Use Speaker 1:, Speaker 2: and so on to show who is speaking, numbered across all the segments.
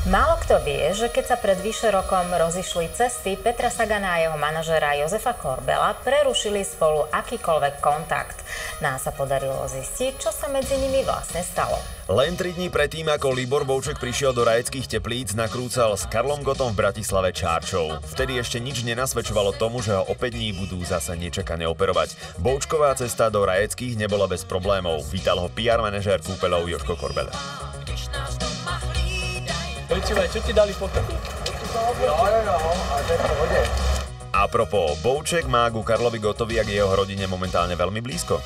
Speaker 1: Málo kto vie, že keď sa pred vyše rokom rozišli cesty, Petra Sagana a jeho manažéra Jozefa Korbela prerušili spolu akýkoľvek kontakt. Nám sa podarilo zistiť, čo sa medzi nimi vlastne stalo.
Speaker 2: Len 3 dní predtým, ako Libor Bouček prišiel do Rajeckých Teplíc, nakrúcal s Karlom Gottom v Bratislave čárčov. Vtedy ešte nič nenasvedčovalo tomu, že ho o 5 dní budú zase nečakane operovať. Boučková cesta do Rajeckých nebola bez problémov. Vítal ho PR manažér kúpeľov Jožko Korbel.
Speaker 3: Počúvaj, čo ti dali potrpy? Jo, a to je v pohode.
Speaker 2: Apropo, Bouček má ku Karlovi Gottovi a k jeho rodine momentálne veľmi blízko.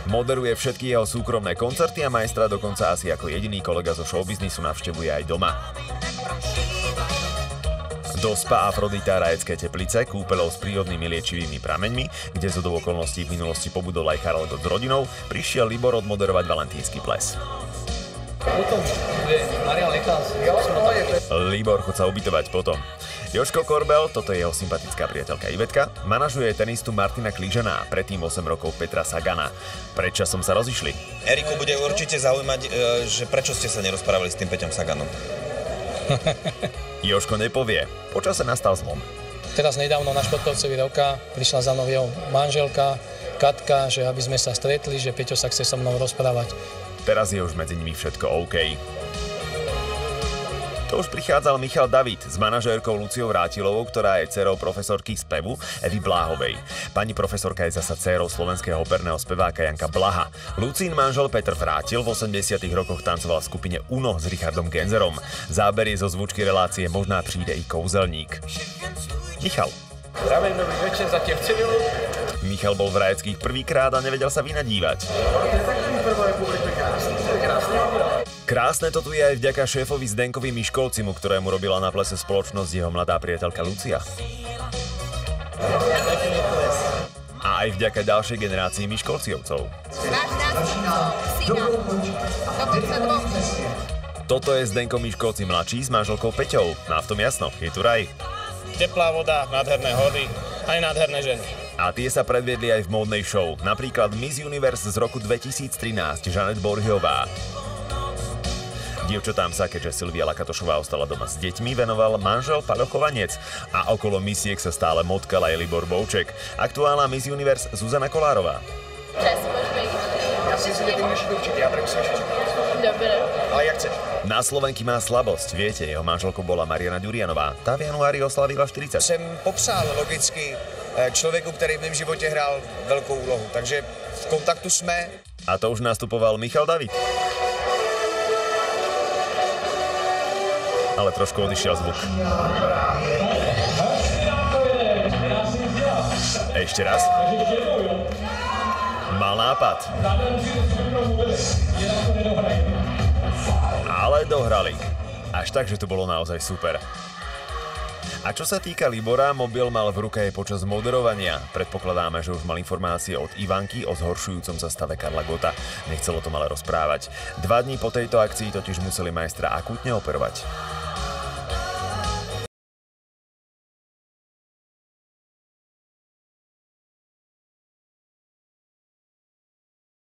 Speaker 2: Moderuje všetky jeho súkromné koncerty a majstra dokonca asi ako jediný kolega zo showbiznisu navštevuje aj doma. Do spa Afrodita Rajecké Teplice, kúpeľov s prírodnými liečivými prameňmi, kde zhodou okolností v minulosti pobudol aj Karol Gott s rodinou, prišiel Libor odmoderovať valentínsky ples.
Speaker 3: Potom je Marian Lekás.
Speaker 2: Libor, chod sa ubytovať potom. Jožko Korbel, toto je jeho sympatická priateľka Ivetka, manažuje tenistu Martina Klížana a predtým 8 rokov Petra Sagana. Pred časom sa rozišli.
Speaker 4: Eriku bude určite zaujímať, že prečo ste sa nerozprávali s tým Peťom Saganom.
Speaker 2: Jožko nepovie. Počase nastal zlom.
Speaker 3: Teraz nedávno na športovcovi roka prišla za mnou jeho manželka Katka, že aby sme sa stretli, že Peťo sa chce so mnou rozprávať.
Speaker 2: Teraz je už medzi nimi všetko OK. To už prichádzal Michal David s manažérkou Luciou Vrátilovou, ktorá je dcerou profesorky spevu Evy Bláhovej. Pani profesorka je zasa dcerou slovenského operného speváka Janka Blaha. Lucín manžel Petr Vrátil v 80. rokoch tancoval v skupine Uno s Richardom Genzerom. Zábery zo zvučky relácie Možná príde i kouzelník. Michal.
Speaker 3: Zdravím, dobrý večer, zatiaľ vcenilu.
Speaker 2: Michal bol v Rajeckých prvýkrát a nevedel sa vynadívať. Krásne to tu je aj vďaka šéfovi Zdenkovi Miškolcimu, ktorému robila na plese spoločnosť jeho mladá priateľka Lucia. A aj vďaka ďalšej generácii Miškolciovcov. Toto je Zdenko Miškolci mladší s manželkou Peťou. No a v tom jasno, je tu raj.
Speaker 5: Teplá voda, nádherné hory, aj nádherné ženy.
Speaker 2: A tie sa predviedli aj v módnej show. Napríklad Miss Universe z roku 2013, Žanet Borhiová. Dievčatám sa, keďže Silvia Lakatošová ostala doma s deťmi, venoval manžel Paľo Chovanec. A okolo misiek sa stále motkal aj Libor Bouček. Aktuálna Miss Universe Zuzana Kolárová.
Speaker 6: Ja si ty budeš určite, ja premusím ešte. Dobre. Ale jak chceš.
Speaker 2: Na Slovenky má slabosť, viete, jeho manželkou bola Mariana Ďurianová. Tá v januári oslavila 40.
Speaker 6: Jsem popsal logicky člověku, který v mém životě hrál velkou úlohu, takže v kontaktu jsme.
Speaker 2: A to už nastupoval Michal David. Ale trošku odišiel zvuk. Ešte raz. Mal nápad. Ale dohrali. Až tak, že to bolo naozaj super. A čo sa týka Libora, mobil mal v ruke aj počas moderovania. Predpokladáme, že už mal informácie od Ivanky o zhoršujúcom sa stave Karla Gotta. Nechcelo to ale rozprávať. 2 dní po tejto akcii totiž museli majstra akútne operovať.